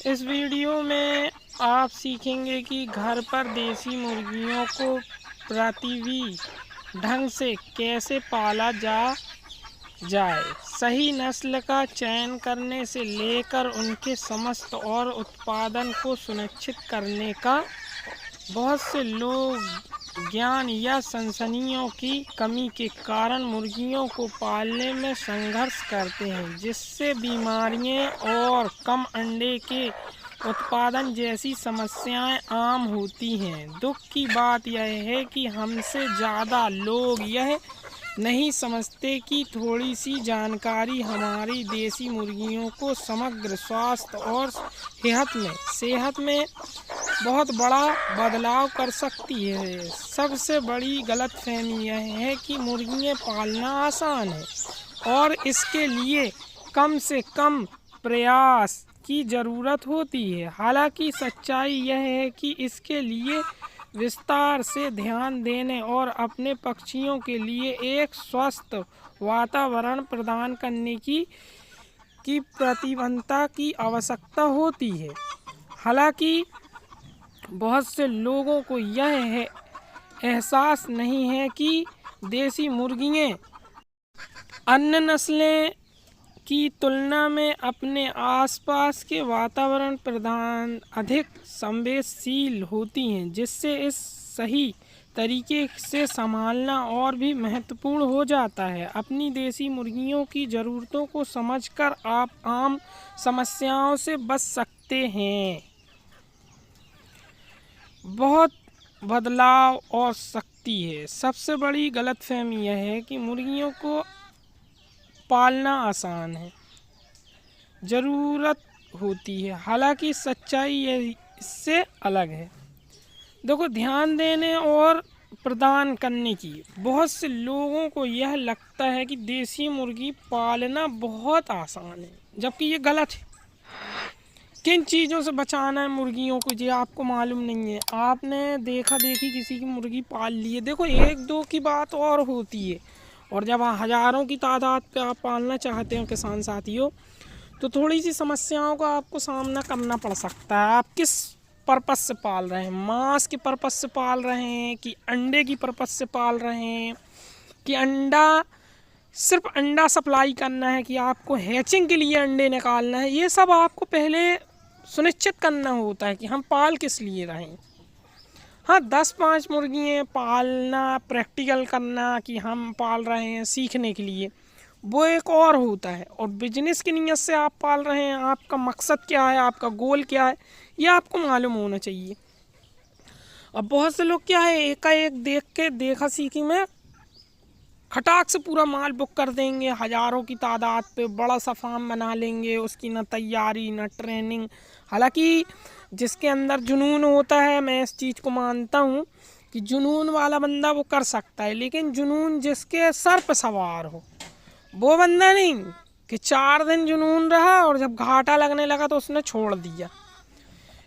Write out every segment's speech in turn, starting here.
इस वीडियो में आप सीखेंगे कि घर पर देसी मुर्गियों को प्रभावी ढंग से कैसे पाला जाए। सही नस्ल का चयन करने से लेकर उनके समस्त और उत्पादन को सुनिश्चित करने का। बहुत से लोग ज्ञान या संसाधनों की कमी के कारण मुर्गियों को पालने में संघर्ष करते हैं, जिससे बीमारियां और कम अंडे के उत्पादन जैसी समस्याएं आम होती हैं। दुख की बात यह है कि हमसे ज़्यादा लोग यह नहीं समझते कि थोड़ी सी जानकारी हमारी देसी मुर्गियों को समग्र स्वास्थ्य और सेहत में बहुत बड़ा बदलाव कर सकती है। सबसे बड़ी गलतफहमी यह है कि मुर्गियां पालना आसान है और इसके लिए कम से कम प्रयास की ज़रूरत होती है। हालांकि सच्चाई यह है कि इसके लिए विस्तार से ध्यान देने और अपने पक्षियों के लिए एक स्वस्थ वातावरण प्रदान करने की प्रतिबद्धता की आवश्यकता होती है। हालांकि बहुत से लोगों को यह एहसास नहीं है कि देसी मुर्गियां अन्य नस्लें की तुलना में अपने आसपास के वातावरण प्रदान अधिक संवेदनशील होती हैं, जिससे इस सही तरीके से संभालना और भी महत्वपूर्ण हो जाता है। अपनी देसी मुर्गियों की ज़रूरतों को समझकर आप आम समस्याओं से बच सकते हैं। बहुत बदलाव और शक्ति है। सबसे बड़ी गलतफहमी यह है कि मुर्गियों को पालना आसान है, ज़रूरत होती है। हालांकि सच्चाई इससे अलग है। देखो, ध्यान देने और प्रदान करने की। बहुत से लोगों को यह लगता है कि देसी मुर्गी पालना बहुत आसान है, जबकि ये गलत है। किन चीज़ों से बचाना है मुर्गियों को ये आपको मालूम नहीं है। आपने देखा देखी किसी की मुर्गी पाल ली है। देखो, एक दो की बात और होती है, और जब हज़ारों की तादाद पे आप पालना चाहते हो किसान साथियों, तो थोड़ी सी समस्याओं का आपको सामना करना पड़ सकता है। आप किस पर्पस से पाल रहे हैं? मांस के पर्पस से पाल रहे हैं कि अंडे की पर्पस से पाल रहे हैं, कि सिर्फ अंडा सप्लाई करना है, कि आपको हैचिंग के लिए अंडे निकालना है? ये सब आपको पहले सुनिश्चित करना होता है कि हम पाल किस लिए रहे हैं। हाँ, 10-5 मुर्गियाँ पालना, प्रैक्टिकल करना कि हम पाल रहे हैं सीखने के लिए, वो एक और होता है। और बिजनेस की नीयत से आप पाल रहे हैं, आपका मकसद क्या है, आपका गोल क्या है, ये आपको मालूम होना चाहिए। अब बहुत से लोग क्या है, एकाएक देखा सीखी में खटाक से पूरा माल बुक कर देंगे, हज़ारों की तादाद पे बड़ा सा फार्म बना लेंगे, उसकी न तैयारी न ट्रेनिंग। हालांकि जिसके अंदर जुनून होता है, मैं इस चीज़ को मानता हूँ कि जुनून वाला बंदा वो कर सकता है, लेकिन जुनून जिसके सर पर सवार हो, वो बंदा नहीं कि 4 दिन जुनून रहा और जब घाटा लगने लगा तो उसने छोड़ दिया।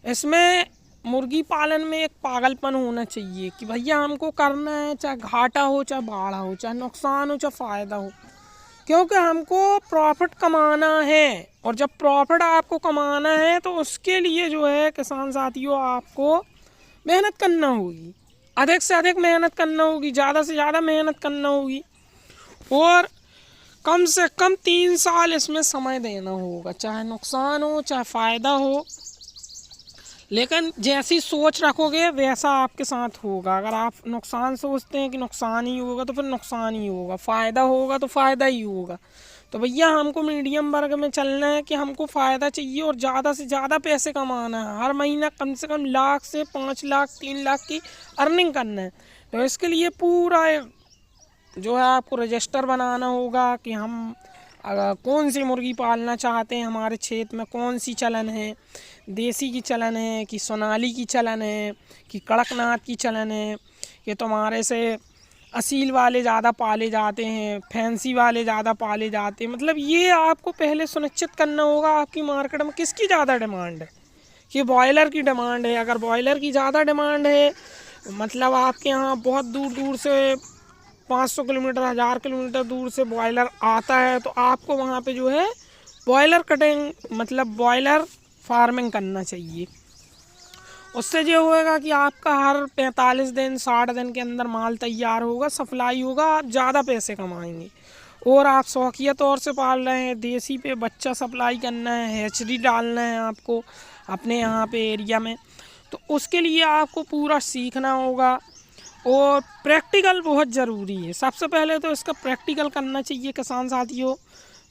इसमें मुर्गी पालन में एक पागलपन होना चाहिए कि भैया हमको करना है, चाहे घाटा हो, चाहे बाढ़ा हो, चाहे नुकसान हो, चाहे फ़ायदा हो, क्योंकि हमको प्रॉफिट कमाना है। और जब प्रॉफिट आपको कमाना है तो उसके लिए जो है किसान साथियों, आपको मेहनत करना होगी, अधिक से अधिक मेहनत करना होगी, ज़्यादा से ज़्यादा मेहनत करना होगी, और कम से कम 3 साल इसमें समय देना होगा, चाहे नुकसान हो चाहे फ़ायदा हो। लेकिन जैसी सोच रखोगे वैसा आपके साथ होगा। अगर आप नुकसान सोचते हैं कि नुकसान ही होगा, तो फिर नुकसान ही होगा, फ़ायदा होगा तो फ़ायदा ही होगा। तो भैया हमको मीडियम वर्ग में चलना है कि हमको फ़ायदा चाहिए और ज़्यादा से ज़्यादा पैसे कमाना है। हर महीना कम से कम लाख से 5 लाख 3 लाख की अर्निंग करना है। तो इसके लिए पूरा जो है आपको रजिस्टर बनाना होगा कि हम अगर कौन सी मुर्गी पालना चाहते हैं, हमारे क्षेत्र में कौन सी चलन है, देसी की चलन है कि सोनाली की चलन है कि कड़कनाथ की चलन है, कि तुम्हारे से असील वाले ज़्यादा पाले जाते हैं, फैंसी वाले ज़्यादा पाले जाते हैं। मतलब ये आपको पहले सुनिश्चित करना होगा आपकी मार्केट में किसकी ज़्यादा डिमांड है। कि बॉयलर की डिमांड है, अगर बॉयलर की ज़्यादा डिमांड है, मतलब आपके यहाँ बहुत दूर दूर से 500 किलोमीटर 1000 किलोमीटर दूर से बॉयलर आता है, तो आपको वहाँ पे जो है बॉयलर कटिंग, मतलब बॉयलर फार्मिंग करना चाहिए। उससे ये होएगा कि आपका हर 45 दिन 60 दिन के अंदर माल तैयार होगा, सप्लाई होगा, आप ज़्यादा पैसे कमाएंगे। और आप शौकिया तौर से पाल रहे हैं, देसी पे बच्चा सप्लाई करना है, हैचरी डालना है आपको अपने यहाँ पे एरिया में, तो उसके लिए आपको पूरा सीखना होगा। और प्रैक्टिकल बहुत ज़रूरी है। सबसे पहले तो इसका प्रैक्टिकल करना चाहिए किसान साथियों।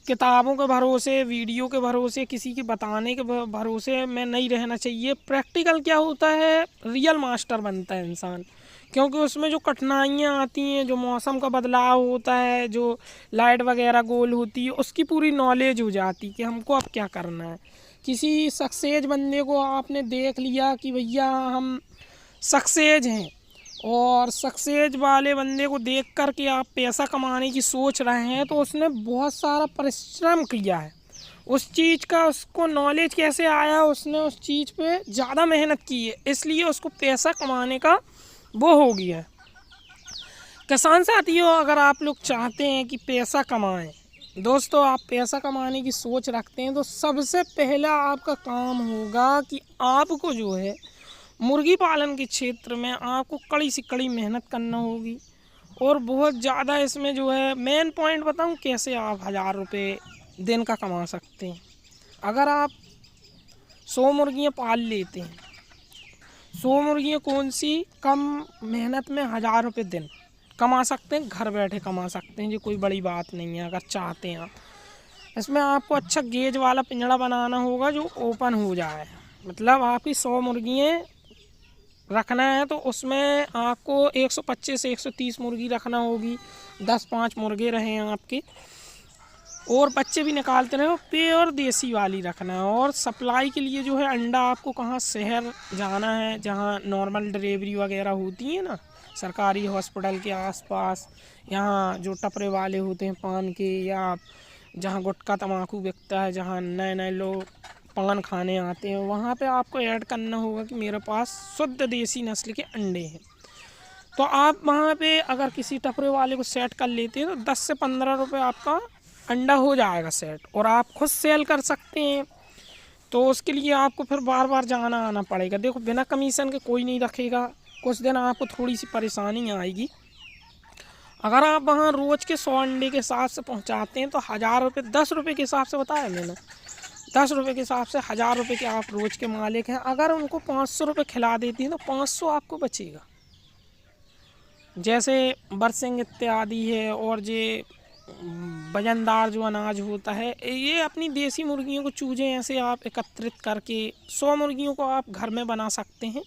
किताबों के भरोसे, वीडियो के भरोसे, किसी के बताने के भरोसे में नहीं रहना चाहिए। प्रैक्टिकल क्या होता है, रियल मास्टर बनता है इंसान, क्योंकि उसमें जो कठिनाइयाँ आती हैं, जो मौसम का बदलाव होता है, जो लाइट वगैरह गोल होती है, उसकी पूरी नॉलेज हो जाती कि हमको अब क्या करना है। किसी सक्सेस बंदे को आपने देख लिया कि भैया हम सक्सेस हैं, और सक्सेस वाले बंदे को देख कर के आप पैसा कमाने की सोच रहे हैं, तो उसने बहुत सारा परिश्रम किया है उस चीज़ का, उसको नॉलेज कैसे आया, उसने उस चीज़ पे ज़्यादा मेहनत की है, इसलिए उसको पैसा कमाने का वो हो गया है। किसान साथियों, अगर आप लोग चाहते हैं कि पैसा कमाएं, दोस्तों आप पैसा कमाने की सोच रखते हैं, तो सबसे पहला आपका काम होगा कि आपको जो है मुर्गी पालन के क्षेत्र में आपको कड़ी से कड़ी मेहनत करना होगी। और बहुत ज़्यादा इसमें जो है मेन पॉइंट बताऊं कैसे आप 1000 रुपये दिन का कमा सकते हैं। अगर आप 100 मुर्गियाँ पाल लेते हैं, 100 मुर्गियाँ कौन सी कम मेहनत में 1000 रुपये दिन कमा सकते हैं, घर बैठे कमा सकते हैं। ये कोई बड़ी बात नहीं है अगर चाहते हैं आप। इसमें आपको अच्छा गेज वाला पिंजड़ा बनाना होगा जो ओपन हो जाए, मतलब आपकी 100 मुर्गियाँ रखना है तो उसमें आपको 125 से 130 मुर्गी रखना होगी, 10-5 मुर्गे रहें आपके, और बच्चे भी निकालते रहे, प्योर देसी वाली रखना है। और सप्लाई के लिए जो है अंडा आपको कहाँ शहर जाना है, जहाँ नॉर्मल डिलीवरी वगैरह होती है ना, सरकारी हॉस्पिटल के आसपास, यहाँ जो टपरे वाले होते हैं पान के, या जहाँ गुटखा तम्बाकू बिकता है, जहाँ नए नए लोग पान खाने आते हैं, वहाँ पे आपको ऐड करना होगा कि मेरे पास शुद्ध देसी नस्ल के अंडे हैं। तो आप वहाँ पे अगर किसी टपरे वाले को सेट कर लेते हैं तो 10 से 15 रुपये आपका अंडा हो जाएगा सेट, और आप खुद सेल कर सकते हैं। तो उसके लिए आपको फिर बार बार जाना आना पड़ेगा। देखो बिना कमीशन के कोई नहीं रखेगा, कुछ दिन आपको थोड़ी सी परेशानी आएगी। अगर आप वहाँ रोज़ के 100 अंडे के हिसाब से पहुँचाते हैं तो 1000 रुपये, 10 रुपये के हिसाब से बताया मैंने, 10 रुपये के हिसाब से 1000 रुपये के आप रोज़ के मालिक हैं। अगर उनको 500 रुपये खिला देती हैं तो 500 आपको बचेगा। जैसे बरसिंग इत्यादि है, और ये वजनदार जो अनाज होता है, ये अपनी देसी मुर्गियों को चूजे ऐसे आप एकत्रित करके 100 मुर्गियों को आप घर में बना सकते हैं।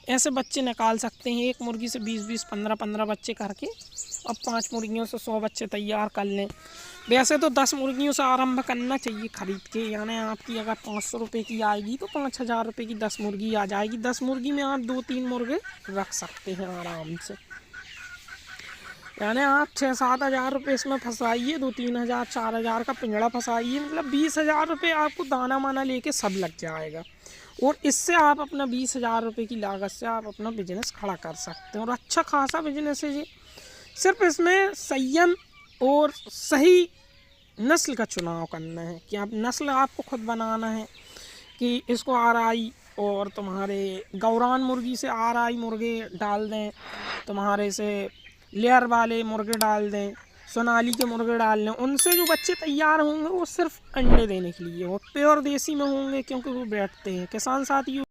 ऐसे बच्चे निकाल सकते हैं, एक मुर्गी से 20-20, 15-15 बच्चे करके, अब 5 मुर्गियों से 100 बच्चे तैयार कर लें। वैसे तो 10 मुर्गियों से आरंभ करना चाहिए ख़रीद के, यानी आपकी अगर 500 रुपये की आएगी तो 5000 रुपये की 10 मुर्गी आ जाएगी। 10 मुर्गी में आप 2-3 मुर्गे रख सकते हैं आराम से। यानी आप 6-7 हज़ार रुपये इसमें फंसाइए, 2-3 हज़ार 4 हज़ार का पिंजड़ा फंसाइए, मतलब 20,000 रुपये आपको दाना माना लेके सब लग जाएगा। और इससे आप अपना 20,000 रुपये की लागत से आप अपना बिजनेस खड़ा कर सकते हैं, और अच्छा खासा बिजनेस है ये। सिर्फ इसमें संयम और सही नस्ल का चुनाव करना है कि आप नस्ल आपको खुद बनाना है कि इसको आरआई, और तुम्हारे गौरान मुर्गी से आरआई मुर्गे डाल दें, तुम्हारे से लेयर वाले मुर्गे डाल दें, सोनाली के मुर्गे डाल लें। उनसे जो बच्चे तैयार होंगे वो सिर्फ अंडे देने के लिए और प्योर देसी में होंगे, क्योंकि वो बैठते हैं। किसान साथियों